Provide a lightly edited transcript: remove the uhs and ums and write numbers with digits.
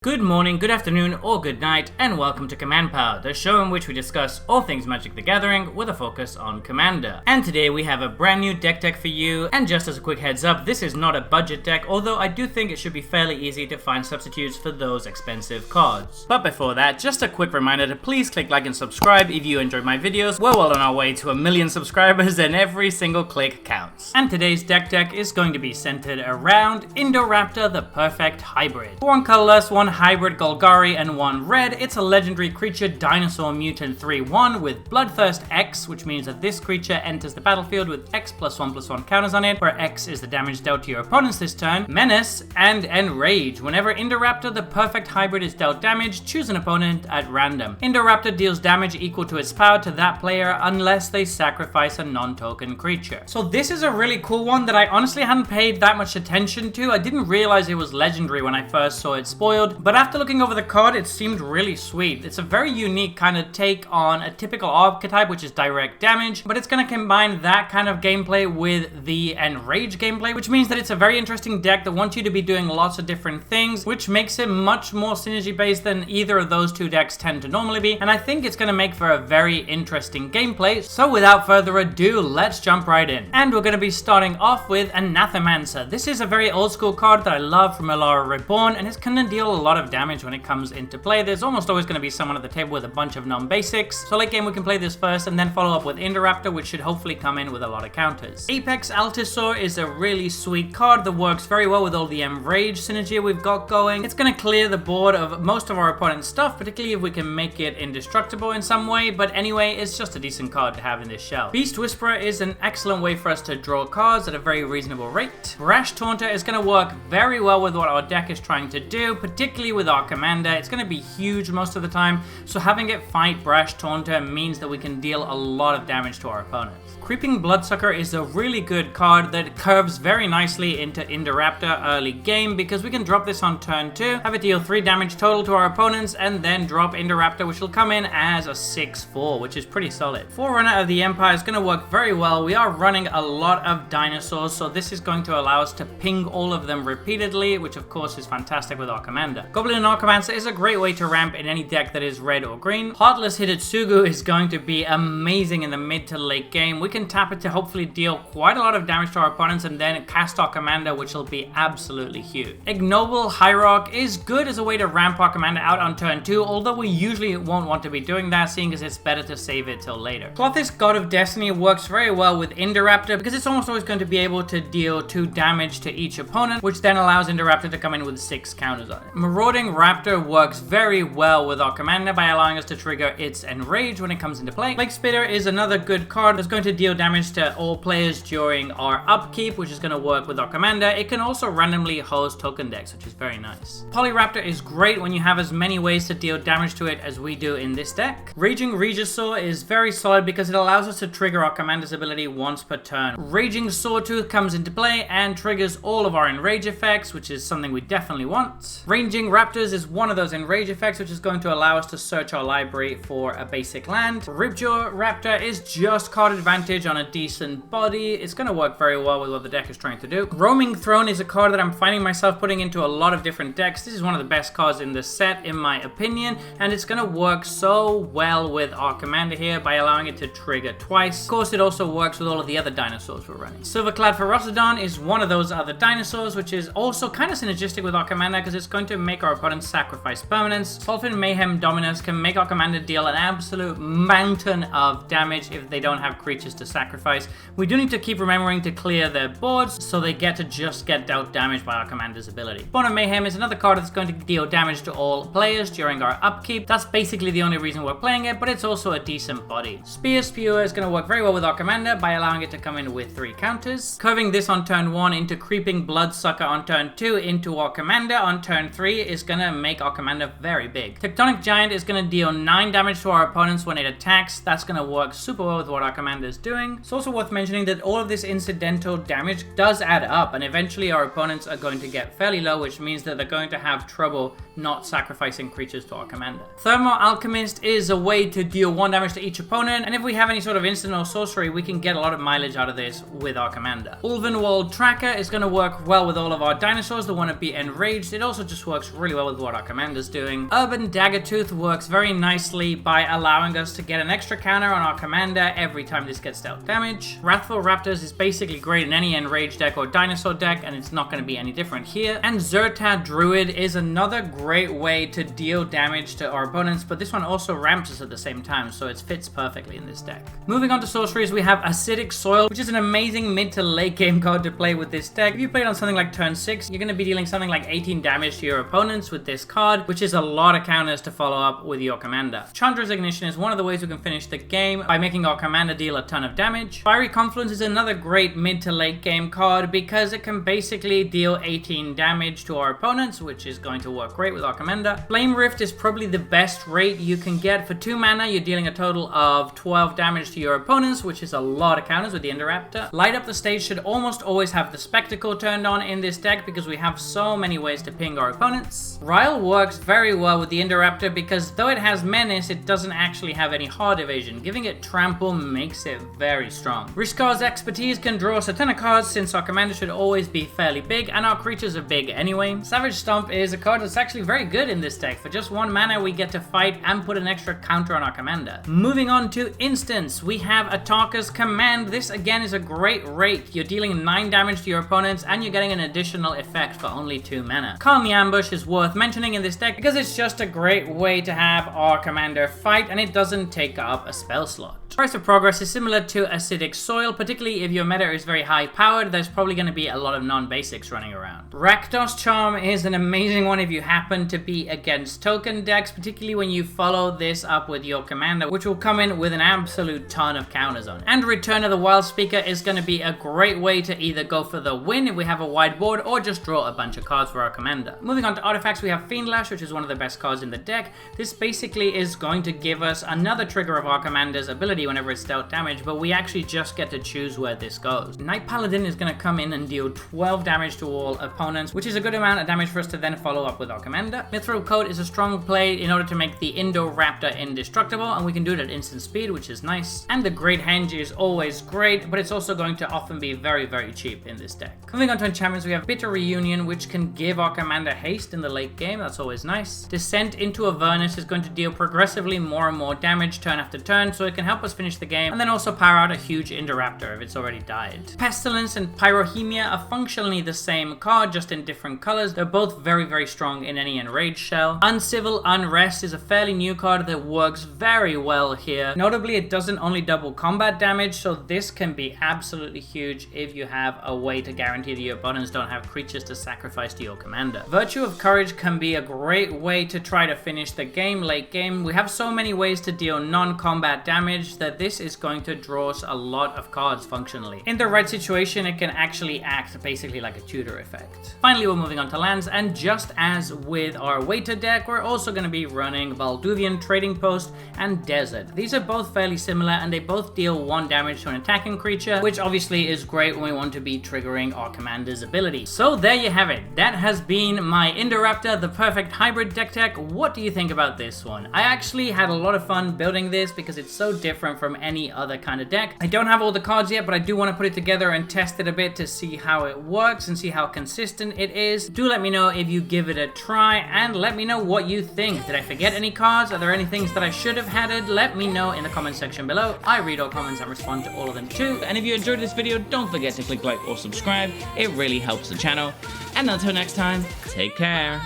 Good morning, good afternoon, or good night, and welcome to Command Power, the show in which we discuss all things Magic the Gathering with a focus on Commander. And today we have a brand new deck for you, and just as a quick heads up, this is not a budget deck, although I do think it should be fairly easy to find substitutes for those expensive cards. But before that, just a quick reminder to please click like and subscribe if you enjoy my videos. We're well on our way to 1 million subscribers, and every single click counts. And today's deck is going to be centered around Indoraptor, the perfect hybrid. One colorless, one hybrid Golgari, and one red. It's a legendary creature, dinosaur mutant 3/1 with Bloodthirst X, which means that this creature enters the battlefield with X +1/+1 counters on it, where X is the damage dealt to your opponents this turn, Menace, and Enrage. Whenever Indoraptor, the perfect hybrid, is dealt damage, choose an opponent at random. Indoraptor deals damage equal to its power to that player unless they sacrifice a non-token creature. So this is a really cool one that I honestly hadn't paid that much attention to. I didn't realize it was legendary when I first saw it spoiled, but after looking over the card, it seemed really sweet. It's a very unique kind of take on a typical archetype, which is direct damage, but it's going to combine that kind of gameplay with the enrage gameplay, which means that it's a very interesting deck that wants you to be doing lots of different things, which makes it much more synergy based than either of those two decks tend to normally be, and I think it's going to make for a very interesting gameplay. So without further ado, let's jump right in. And we're going to be starting off with Anathemancer. This is a very old school card that I love from Alara Reborn, and it's going to deal a lot of damage when it comes into play. There's almost always going to be someone at the table with a bunch of non-basics. So late game we can play this first and then follow up with Indoraptor, which should hopefully come in with a lot of counters. Apex Altisaur is a really sweet card that works very well with all the enrage synergy we've got going. It's going to clear the board of most of our opponent's stuff, particularly if we can make it indestructible in some way, but anyway, it's just a decent card to have in this shell. Beast Whisperer is an excellent way for us to draw cards at a very reasonable rate. Brash Taunter is going to work very well with what our deck is trying to do, particularly with our commander. It's going to be huge most of the time, so having it fight Brash Taunter means that we can deal a lot of damage to our opponents. Creeping Bloodsucker is a really good card that curves very nicely into Indoraptor early game, because we can drop this on turn 2, have it deal 3 damage total to our opponents, and then drop Indoraptor, which will come in as a 6/4, which is pretty solid. Forerunner of the Empire is going to work very well. We are running a lot of dinosaurs, so this is going to allow us to ping all of them repeatedly, which of course is fantastic with our commander. Goblin and Archomancer is a great way to ramp in any deck that is red or green. Heartless Hidetsugu is going to be amazing in the mid to late game. We can tap it to hopefully deal quite a lot of damage to our opponents and then cast our commander, which will be absolutely huge. Ignoble Hierarch is good as a way to ramp our commander out on turn 2, although we usually won't want to be doing that, seeing as it's better to save it till later. Clothis, God of Destiny, works very well with Indoraptor because it's almost always going to be able to deal 2 damage to each opponent, which then allows Indoraptor to come in with 6 counters on it. Marauding Raptor works very well with our commander by allowing us to trigger its enrage when it comes into play. Lake Spitter is another good card that's going to deal damage to all players during our upkeep, which is going to work with our commander. It can also randomly host token decks, which is very nice. Polyraptor is great when you have as many ways to deal damage to it as we do in this deck. Raging Regisaur is very solid because it allows us to trigger our commander's ability once per turn. Raging Sawtooth comes into play and triggers all of our enrage effects, which is something we definitely want. Ranging Raptors is one of those enrage effects, which is going to allow us to search our library for a basic land. Ripjaw Raptor is just card advantage on a decent body. It's going to work very well with what the deck is trying to do. Roaming Throne is a card that I'm finding myself putting into a lot of different decks. This is one of the best cards in the set, in my opinion, and it's going to work so well with our commander here by allowing it to trigger twice. Of course, it also works with all of the other dinosaurs we're running. Silverclad Ferocidon is one of those other dinosaurs, which is also kind of synergistic with our commander because it's going to make our opponents sacrifice permanents. Sulfin Mayhem Dominus can make our commander deal an absolute mountain of damage if they don't have creatures to sacrifice. We do need to keep remembering to clear their boards so they get to just get dealt damage by our commander's ability. Spawn of Mayhem is another card that's going to deal damage to all players during our upkeep. That's basically the only reason we're playing it, but it's also a decent body. Spear Spewer is going to work very well with our commander by allowing it to come in with 3 counters. Curving this on turn 1 into Creeping Bloodsucker on turn 2 into our commander on turn 3 is going to make our commander very big. Tectonic Giant is going to deal 9 damage to our opponents when it attacks. That's going to work super well with what our commander is doing. It's also worth mentioning that all of this incidental damage does add up, and eventually our opponents are going to get fairly low, which means that they're going to have trouble not sacrificing creatures to our commander. Thermal Alchemist is a way to deal 1 damage to each opponent, and if we have any sort of instant or sorcery, we can get a lot of mileage out of this with our commander. Ulvenwald Tracker is going to work well with all of our dinosaurs that want to be enraged. It also just works works really well with what our commander's doing. Urban Daggertooth works very nicely by allowing us to get an extra counter on our commander every time this gets dealt damage. Wrathful Raptors is basically great in any enrage deck or dinosaur deck, and it's not going to be any different here. And Zerta Druid is another great way to deal damage to our opponents, but this one also ramps us at the same time, so it fits perfectly in this deck. Moving on to sorceries, we have Acidic Soil, which is an amazing mid to late game card to play with this deck. If you play it on something like turn 6, you're going to be dealing something like 18 damage to your opponents with this card, which is a lot of counters to follow up with your commander. Chandra's Ignition is one of the ways we can finish the game by making our commander deal a ton of damage. Fiery Confluence is another great mid to late game card because it can basically deal 18 damage to our opponents, which is going to work great with our commander. Flame Rift is probably the best rate you can get. For 2 mana, you're dealing a total of 12 damage to your opponents, which is a lot of counters with the Indoraptor. Light Up the Stage should almost always have the Spectacle turned on in this deck because we have so many ways to ping our opponents. Ryle works very well with the Indoraptor because though it has Menace, it doesn't actually have any hard evasion. Giving it Trample makes it very strong. Rishkar's Expertise can draw us a ton of cards since our commander should always be fairly big and our creatures are big anyway. Savage Stomp is a card that's actually very good in this deck. For just 1 mana, we get to fight and put an extra counter on our commander. Moving on to instants, we have Atarka's Command. This again is a great rate. You're dealing 9 damage to your opponents and you're getting an additional effect for only 2 mana. Calm the Ambush is worth mentioning in this deck because it's just a great way to have our commander fight and it doesn't take up a spell slot. Price of Progress is similar to Acidic Soil, particularly if your meta is very high powered. There's probably going to be a lot of non-basics running around. Rakdos Charm is an amazing one if you happen to be against token decks, particularly when you follow this up with your commander, which will come in with an absolute ton of counters on it. And Return of the Wild Speaker is going to be a great way to either go for the win if we have a wide board or just draw a bunch of cards for our commander. Moving on to artifacts, we have Fiend Lash, which is one of the best cards in the deck. This basically is going to give us another trigger of our commander's ability whenever it's dealt damage, but we actually just get to choose where this goes. Night Paladin is going to come in and deal 12 damage to all opponents, which is a good amount of damage for us to then follow up with our commander. Mithril Coat is a strong play in order to make the Indoraptor indestructible, and we can do it at instant speed, which is nice. And the Great Henge is always great, but it's also going to often be very, very cheap in this deck. Moving on to enchantments, we have Bitter Reunion, which can give our commander haste in the late game. That's always nice. Descent into Avernus is going to deal progressively more and more damage turn after turn, so it can help us finish the game, and then also power out a huge Indoraptor if it's already died. Pestilence and Pyrohemia are functionally the same card, just in different colors. They're both very, very strong in any enraged shell. Uncivil Unrest is a fairly new card that works very well here. Notably, it doesn't only double combat damage, so this can be absolutely huge if you have a way to guarantee that your opponents don't have creatures to sacrifice to your commander. Virtue of Courage can be a great way to try to finish the game late game. We have so many ways to deal non-combat damage that this is going to draw us a lot of cards functionally. In the right situation, it can actually act basically like a tutor effect. Finally, we're moving on to lands, and just as with our Waiter deck, we're also going to be running Valduvian, Trading Post, and Desert. These are both fairly similar, and they both deal 1 damage to an attacking creature, which obviously is great when we want to be triggering our commander's ability. So there you have it. That has been my Indoraptor, the perfect hybrid deck tech. What do you think about this one? I actually had a lot of fun building this because it's so different from any other kind of deck. I don't have all the cards yet, but I do want to put it together and test it a bit to see how it works and see how consistent it is. Do let me know if you give it a try, and let me know what you think. Did I forget any cards? Are there any things that I should have added? Let me know in the comment section below. I read all comments and respond to all of them too. And if you enjoyed this video, don't forget to click like or subscribe. It really helps the channel. And until next time, take care.